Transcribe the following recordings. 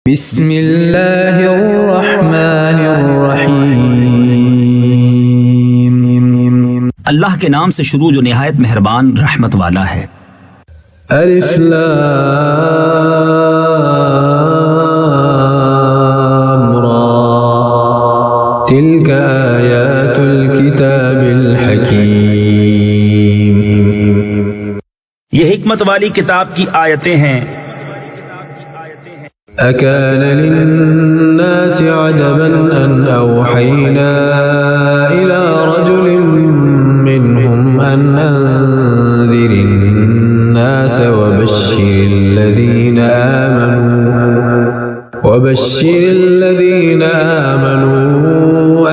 बिस्मिल्लाहिर्रहमानिर्रहीम। अल्लाह के नाम से शुरू जो निहायत मेहरबान रहमत वाला है। अलिफ लाम रा तिल्का आयातुल किताबिल हकीम। ये हिकमत वाली किताब की आयतें हैं। अकान लिन्नासि अजबन अन औहैना इला रजुलिन मिनहुम अन अंज़िरिन नास वबश्शिरिल्लज़ीन आमनू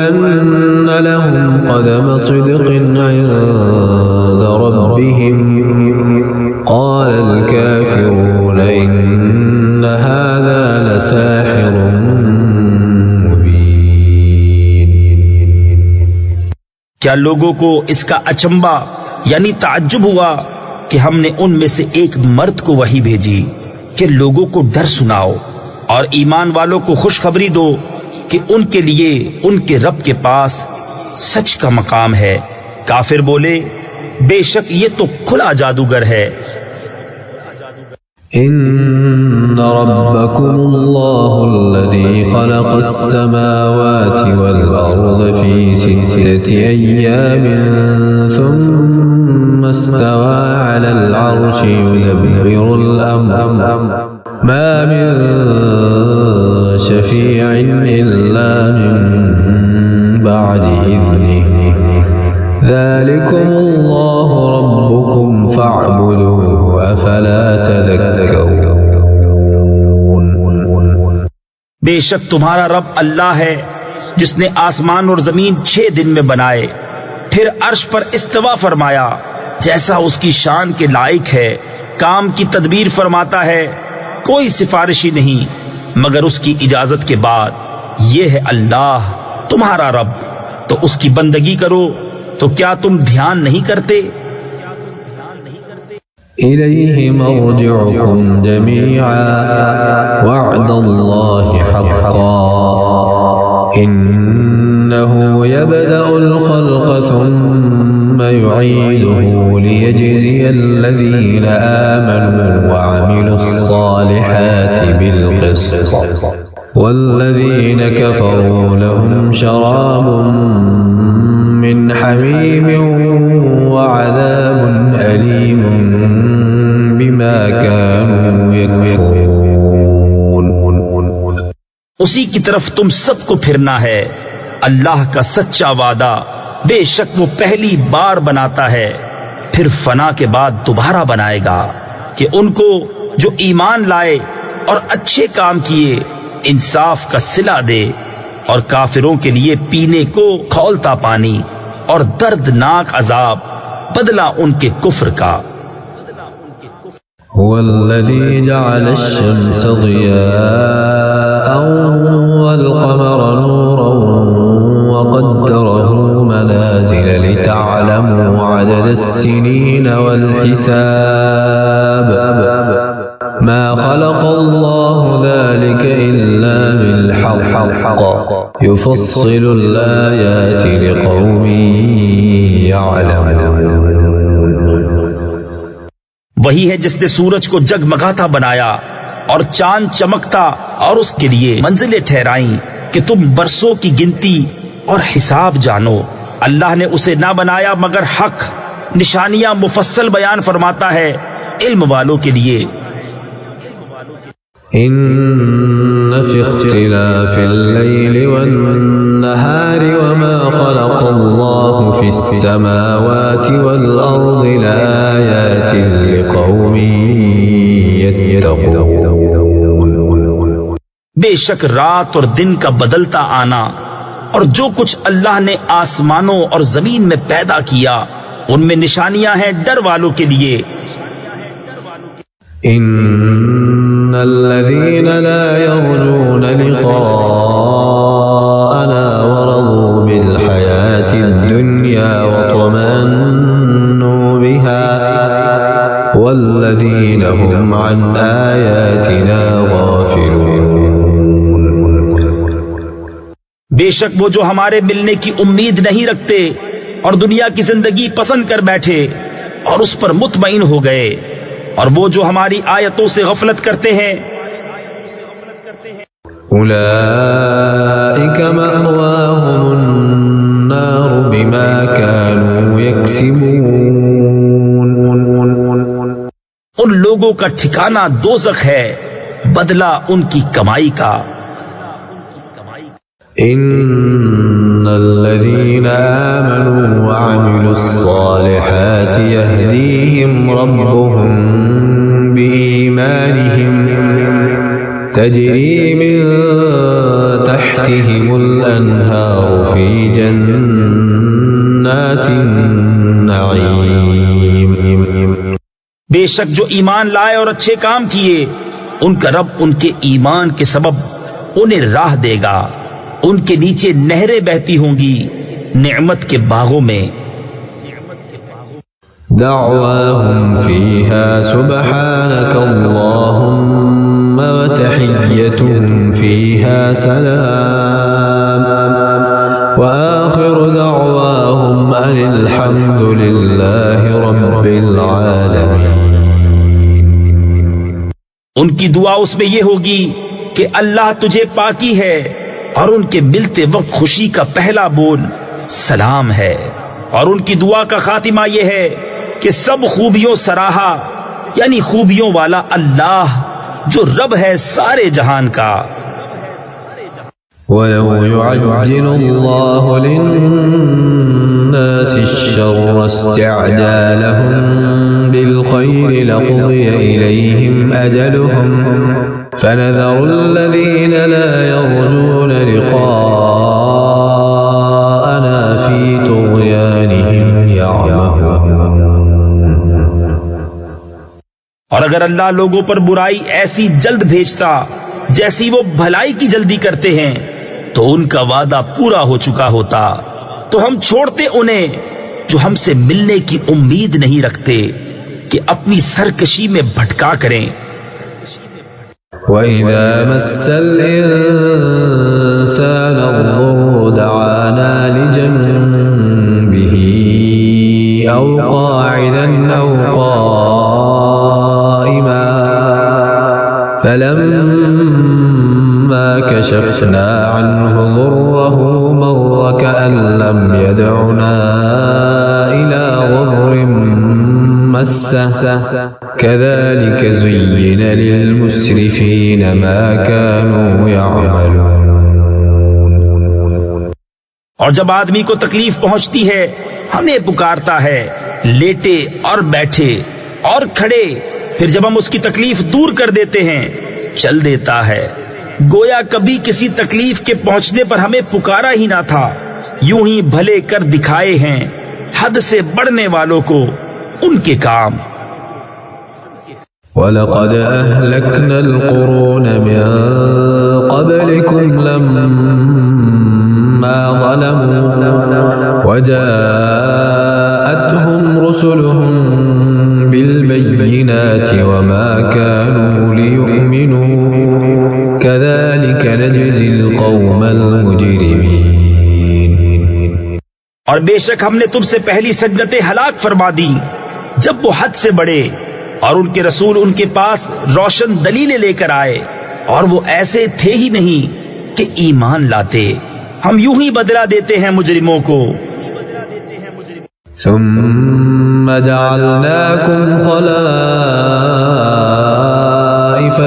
अन्न लहुम क़दम सिद्क़िन इंद रब्बिहिम क़ालल काफ़िरून इन्न हाज़ा लसाहिरुन मुबीन। क्या लोगों को इसका अचंबा यानी ताज्जुब हुआ कि हमने उनमें से एक मर्द को वही भेजी कि लोगों को डर सुनाओ और ईमान वालों को खुशखबरी दो कि उनके लिए उनके रब के पास सच का मकाम है। काफिर बोले, बेशक ये तो खुला जादूगर है। इन्न रब्बकुमुल्लाहुल्लज़ी खलक़स समावाति वल अर्ज़ फी सित्तति अय्यामिन सुम्मा इस्तवा अलल अर्शि युदब्बिरुल अम्र मा मिन शफी'इन इल्ला मिन बअदि इज़्निहि ज़ालिकुमुल्लाहु रब्बुकुम फ़अब्दूहु अफ़ला तज़क्करून। बेशक तुम्हारा रब अल्लाह है जिसने आसमान और जमीन 6 दिन में बनाए, फिर अर्श पर इस्तवा फरमाया जैसा उसकी शान के लायक है। काम की तदबीर फरमाता है, कोई सिफारिशी नहीं मगर उसकी इजाजत के बाद। ये है अल्लाह तुम्हारा रब, तो उसकी बंदगी करो। तो क्या तुम ध्यान नहीं करते? इलैहि मर्जिउकुम जमीअन वअदल्लाहि हक़्क़न इन्नहु यबदउल खल्क़ सुम्मा युईदुहु लियजज़ियल्लज़ीना आमनू वअमिलुस्सालिहाति बिलक़िस्त वल्लज़ीन कफ़रू लहुम शराबुन मिन हमीमिन वअज़ाबुन अलीमुन बिमा कानू यकफ़ुरून। उसी की तरफ तुम सबको फिरना है। अल्लाह का सच्चा वादा, बेशक वो पहली बार बनाता है फिर फना के बाद दोबारा बनाएगा कि उनको जो ईमान लाए और अच्छे काम किए इंसाफ का सिला दे, और काफिरों के लिए पीने को खौलता पानी और दर्दनाक अजाब बदला उनके कुफ्र का। हुवल्लज़ी जअलश-शम्स ज़ियाअन वल-क़मर नूरन वक़द्दरहु मनाज़िल लितअलमू अददस-सिनीन वल-हिसाब मा ख़लक़ल्लाहु ज़ालिक इल्ला बिल-हक़्क़ युफ़स्सिलुल-आयाति लिक़ौमिन यअलमून। वही है जिसने सूरज को जगमगाता बनाया और चांद चमकता और उसके लिए मंजिलें ठहराई कि तुम बरसों की गिनती और हिसाब जानो। अल्लाह ने उसे ना बनाया मगर हक, निशानियां मुफस्सल बयान फरमाता है इल्म वालों के लिए। इन्न फी इख्तिलाफिल लैलि वन-नहारि वमा ख़लक़ल्लाहु फिस समावाति वल अर्दि लआयातिन लिक़ौमिन यत्तक़ून। बेशक रात और दिन का बदलता आना और जो कुछ अल्लाह ने आसमानों और जमीन में पैदा किया उनमें निशानियां हैं डर वालों के लिए। इन्नल्लज़ीन ला यर्जून लिक़ाअना वरज़ू बिल हयातिद दुन्या वतमन्नू बिहा वल्लज़ीन हुम अन आयातिना गाफ़िलून। बेशक वो जो हमारे मिलने की उम्मीद नहीं रखते और दुनिया की जिंदगी पसंद कर बैठे और उस पर मुतमईन हो गए, और वो जो हमारी आयतों से गफलत करते हैं, उलाइक मअवाहुमुन्नार बिमा कानू यक्सिबून, उन लोगों का ठिकाना दोज़ख है, बदला उनकी कमाई का। इन्नल्लज़ीना आमनू व अमिलुस्सालिहाति यहदीहिम रब्बुहुम बिईमानिहिम तजरी मिन तहतिहिमुल अन्हारु फी जन्नातिन नईम। बेशक जो ईमान लाए और अच्छे काम किए, उनका रब उनके ईमान के सबब उन्हें राह देगा, उनके नीचे नहरें बहती होंगी नेमत के बागों में। दअवाहुम फीहा सुब्हानक अल्लाहुम्म व तहिय्यतुहुम फीहा सलाम व आखिरु दअवाहुम अनिल हम्दुलिल्लाहि रब्बिल आलमीन। उनकी दुआ उसमें यह होगी कि अल्लाह तुझे पाकी है, और उनके मिलते वक्त खुशी का पहला बोल सलाम है, और उनकी दुआ का खातिमा यह है कि सब खूबियों सराहा, यानी खूबियों वाला अल्लाह जो रब है सारे जहान का। वलौ युअज्जिलुल्लाहु लिन्नासि अश्शर्र इस्तिअजालहुम बिलखैरि लक़ुदिय इलैहिम अजलुहुम फनज़रुल्लज़ीन ला यर्जून लिक़ाअना फ़ी तुग़यानिहिम यअमहून। और अगर अल्लाह लोगों पर बुराई ऐसी जल्द भेजता जैसी वो भलाई की जल्दी करते हैं, तो उनका वादा पूरा हो चुका होता, तो हम छोड़ते उन्हें जो हमसे मिलने की उम्मीद नहीं रखते कि अपनी सरकशी में भटका करें। वइज़ा मस्सल इंसान अज़्ज़ुर्रु दअाना लिजन्बिही औ क़ाइदन औ क़ाइमा फलम्मा कशफ़ना अन्हु ज़ुर्रहु मर्र कअन लम यदउना इला ज़ुर्रिन मस्सह कज़ालिक ज़ुय्यिन लिलमुस्रिफ़ीन मा कानू यअमलून। और जब आदमी को तकलीफ पहुंचती है, हमें पुकारता है, लेटे और बैठे और खड़े, फिर जब हम उसकी तकलीफ दूर कर देते हैं, चल देता है, गोया कभी किसी तकलीफ के पहुंचने पर हमें पुकारा ही ना था। यूं ही भले कर दिखाए हैं हद से बढ़ने वालों को उनके काम। वलक़द अहलकनल क़ुरून मिन क़ब्लिकुम लम्मा ज़लमू वजाअतहुम रुसुलुहुम बिलबय्यिनाति वमा कानू लियु'मिनू कज़ालिक नजज़िल क़ौमल मुजरिमीन। और बेशक हमने तुमसे पहली सन्नतें हलाक फरमा दी जब वो हद से बढ़े, और उनके रसूल उनके पास रोशन दलीलें लेकर आए, और वो ऐसे थे ही नहीं कि ईमान लाते। हम यूं ही बदला देते हैं मुजरिमों को। ثم جعلناكم خلائف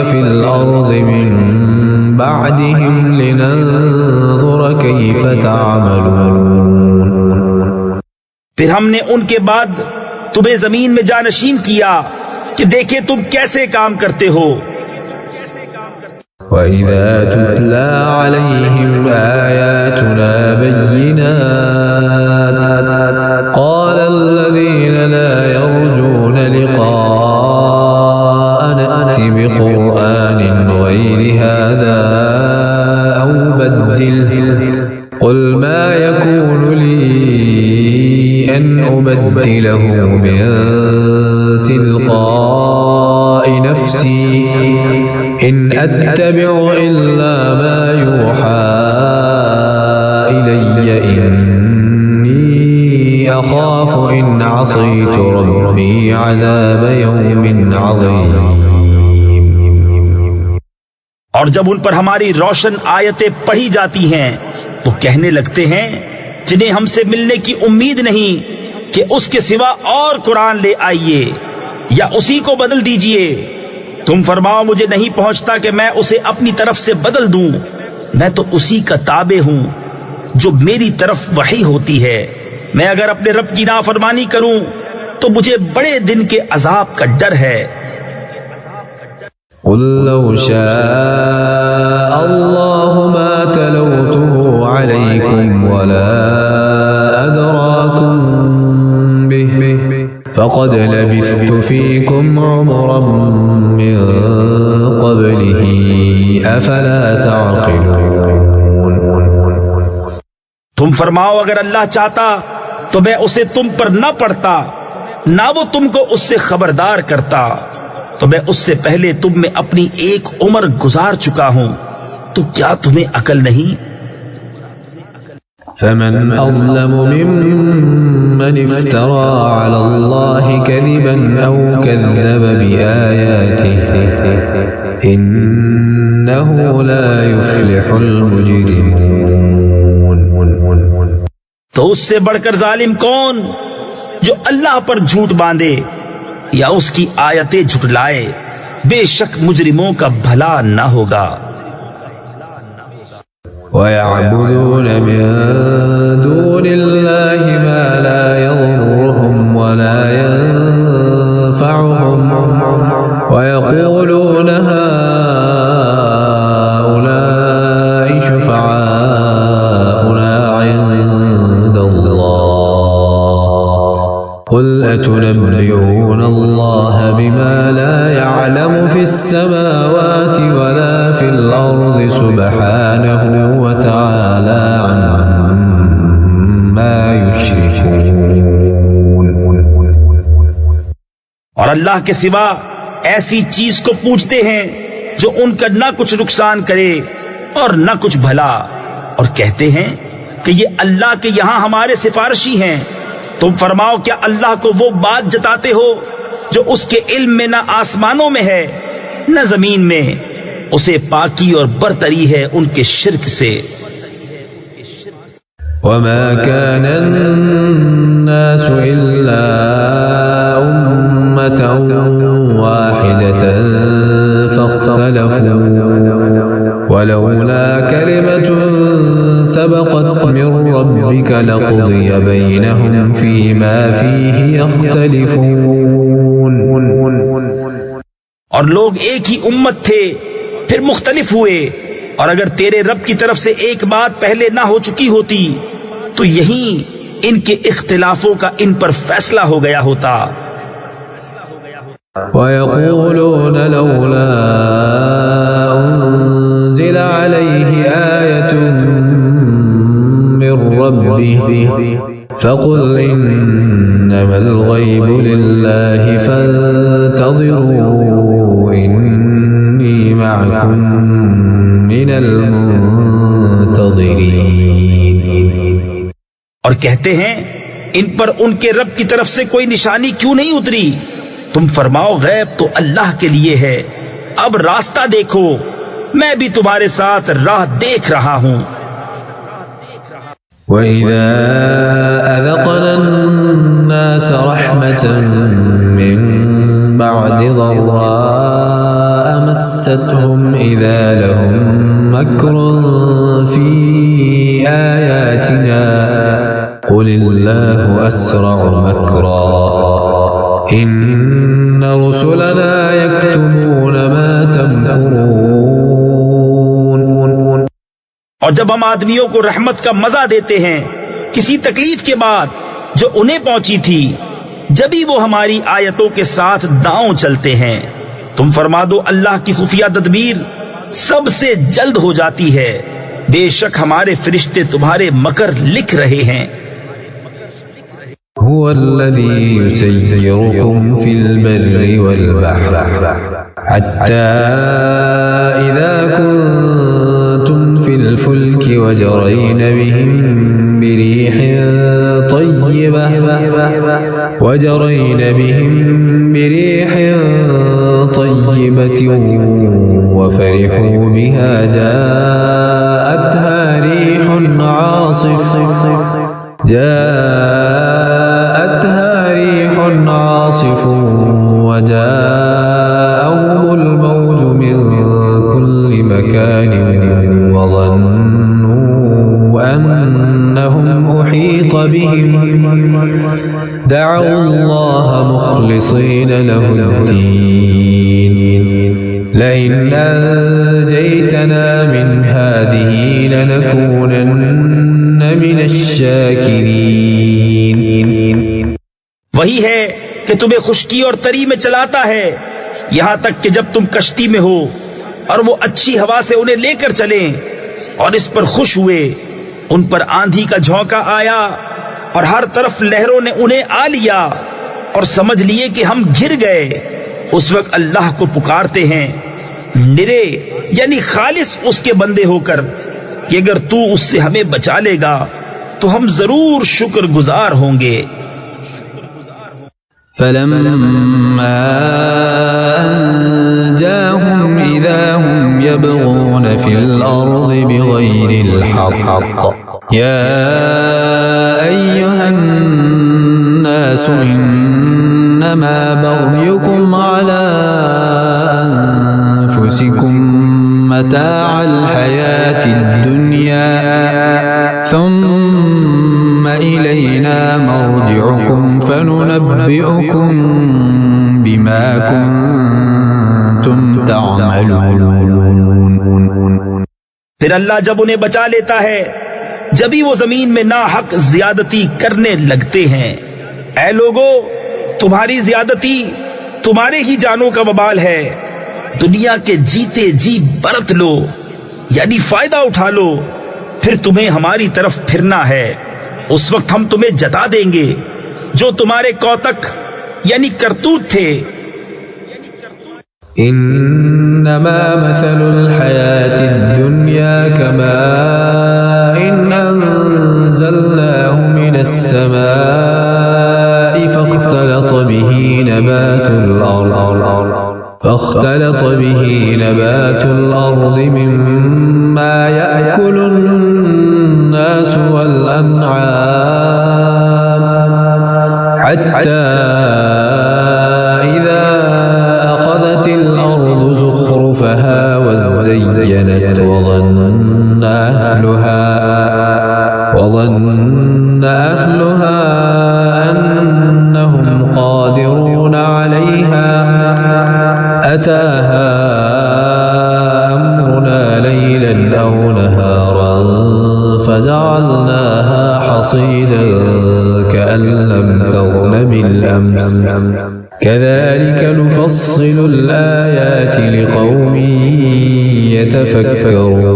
في الأرض من بعدهم لننظر كيف تعملون। फिर हमने उनके बाद तुम्हें जमीन में जानशीन किया कि देखे तुम कैसे काम करते हो। وإذا تتلى عليهم آياتنا بينات قال الذين لا يرجون لقاءنا ائت بقرآن غير هذا أو بدله قل ما يكون لي أن أبدله من تلقاء نفسي إن أتبع إلا ما يوحى عصيت ربي عذاب يوم عظيم और जब उन पर हमारी रोशन आयतें पढ़ी जाती हैं तो कहने लगते हैं जिन्हें हमसे मिलने की उम्मीद नहीं कि उसके सिवा और कुरान ले आइए या उसी को बदल दीजिए। तुम फरमाओ मुझे नहीं पहुंचता कि मैं उसे अपनी तरफ से बदल दूं, मैं तो उसी का ताबे हूं जो मेरी तरफ वही होती है। मैं अगर अपने रब की नाफरमानी करूं तो मुझे बड़े दिन के अजाब का डर है। قل لو شاء الله ما تلوته عليكم ولا أدراكم به فقد لبثت فيكم عمرا من قبله أفلا تعقلون। तुम फरमाओ अगर अल्लाह चाहता तो मैं उसे तुम पर न पढ़ता, ना वो तुमको उससे खबरदार करता, तो मैं उससे पहले तुम में अपनी एक उम्र गुजार चुका हूं, तो क्या तुम्हें अकल नहीं? فمن أظلم ممن افترى على الله كذبا أو كذب بآياته إنه لا يفلح المجرمون। तो उससे बढ़कर जालिम कौन जो अल्लाह पर झूठ बांधे या उसकी आयतें झुटलाए, बेशक मुजरिमों का भला न होगा। ويعبدون من دون الله ما لا يضرهم ولا ينفعهم ويقولون هؤلاء شفعاؤنا عند الله قل أتنبئون الله بما لا يعلم في السماوات ولا في الأرض سبحانه وتعالى عما يشركون। और अल्लाह के सिवा ऐसी चीज को पूछते हैं जो उनका न कुछ नुकसान करे और न कुछ भला, और कहते हैं कि ये अल्लाह के यहां हमारे सिफारिशी हैं। तुम फरमाओ क्या अल्लाह को वो बात जताते हो जो उसके इल्म में न आसमानों में है न जमीन में, उसे पाकी और बरतरी है उनके शिर्क से। وما كان الناس إلا أمة واحدة فاختلفوا ولولا كلمة سبقت من ربك لقضي بينهم فيما فيه يختلفون। और लोग एक ही उम्मत थे फिर मुख्तलिफ हुए, और अगर तेरे रब की तरफ से एक बात पहले ना हो चुकी होती तो यही इनके इख्तिलाफों का इन पर फैसला हो गया होता। ويقولون لولا أنزل عليه آية من ربه فقل إنما الغيب لله فانتظروا إني معكم من المنتظرين। और कहते हैं इन पर उनके रब की तरफ से कोई निशानी क्यों नहीं उतरी? तुम फरमाओ गैब तो अल्लाह के लिए है, अब रास्ता देखो, मैं भी तुम्हारे साथ राह देख रहा हूं। وإذا أذقنا الناس رحمة من بعد ضراء مستهم إذا لهم مكر في آياتنا قل الله أسرع مكرا إن رسلنا يكتبون ما تمكرون। और जब हम आदमियों को रहमत का मजा देते हैं किसी तकलीफ के बाद जो उन्हें पहुंची थी, जब ही वो हमारी आयतों के साथ दांव चलते हैं। तुम फरमा दो अल्लाह की खुफिया तदबीर सबसे जल्द हो जाती है, बेशक हमारे फरिश्ते तुम्हारे मकर लिख रहे हैं। هو الذي يسيركم في البر والبحر حتى إذا كنتم في الفلك وجرين بهم بريح طيبة وجرين بهم بريح طيبة وفرحوا بها جاءتها ريح عاصف وجاءهم الموج من كل مكان وظنوا أنهم أحيط بهم دعوا الله مخلصين له الدين لئن أنجيتنا من هذه لنكونن من الشاكرين। वही है कि तुम्हें खुश्की और तरी में चलाता है, यहां तक कि जब तुम कश्ती में हो और वो अच्छी हवा से उन्हें लेकर चले और इस पर खुश हुए, उन पर आंधी का झोंका आया और हर तरफ लहरों ने उन्हें आ लिया और समझ लिए कि हम घिर गए। उस वक्त अल्लाह को पुकारते हैं निरे यानी खालिस उसके बंदे होकर कि अगर तू उससे हमें बचा लेगा तो हम जरूर शुक्रगुजार होंगे। فلما أنجاهم إذا هم يبغون في الأرض بغير الحق يا أيها الناس إنما بغيكم على أنفسكم متاع الحياة الدنيا ثم إلينا مرجعكم فننبئكم بما كنتم تعملون। फिर अल्लाह जब उन्हें बचा लेता है, जब ही वो जमीन में नाहक ज्यादती करने लगते हैं। ऐ लोगो, तुम्हारी ज्यादती तुम्हारे ही जानों का वबाल है। दुनिया के जीते जी बरत लो यानी फायदा उठा लो, फिर तुम्हें हमारी तरफ फिरना है। उस वक्त हम तुम्हें जता देंगे जो तुम्हारे कौतक यानी करतूत थे। इन्नमा मसलुल हयातिद दुनिया कमाइन अंज़लनाहु मिनस समाई फख्तलत बिही नबातुल अर्द मिम्मा याकुलुन नास वल अन्आम हत्ता इज़ा अख़ज़तिल अर्दु ज़ुख़्रुफ़हा वज़य्यनत वज़न्न अहलुहा अन्नहुम क़ादिरून अलैहा अताहा अम्रुना लैलन औ नहारन फजअलनाहा हसीदन कअन लम तग़न बिलअम्स कज़ालिक नुफ़स्सिलुल आयाति लिक़ौमिन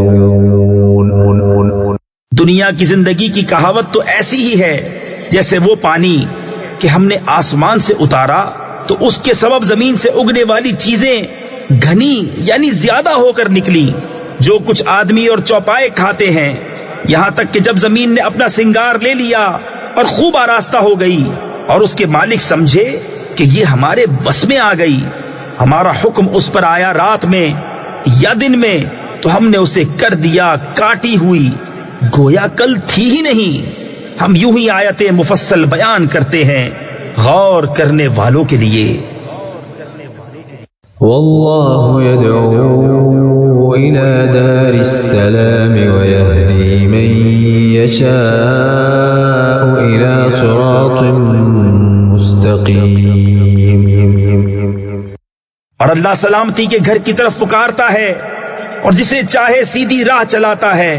यतफ़क्करून। दुनिया की जिंदगी की कहावत तो ऐसी ही है जैसे वो पानी कि हमने आसमान से उतारा तो उसके सबब जमीन से उगने वाली चीजें घनी यानी ज्यादा होकर निकली। जो कुछ आदमी और चौपाए खाते हैं, यहां तक कि जब जमीन ने अपना सिंगार ले लिया और खूब आरास्ता हो गई और उसके मालिक समझे कि ये हमारे बस में आ गई, हमारा हुक्म उस पर आया रात में या दिन में, तो हमने उसे कर दिया काटी हुई, गोया कल थी ही नहीं। हम यूं ही आयतें मुफस्सल बयान करते हैं गौर करने वालों के लिए। वल्लाहु यदऊ इला दारिस सलाम व यहदी मन यशाअ इला सिरातिन मुस्तकीम। और अल्लाह सलामती के घर की तरफ पुकारता है और जिसे चाहे सीधी राह चलाता है।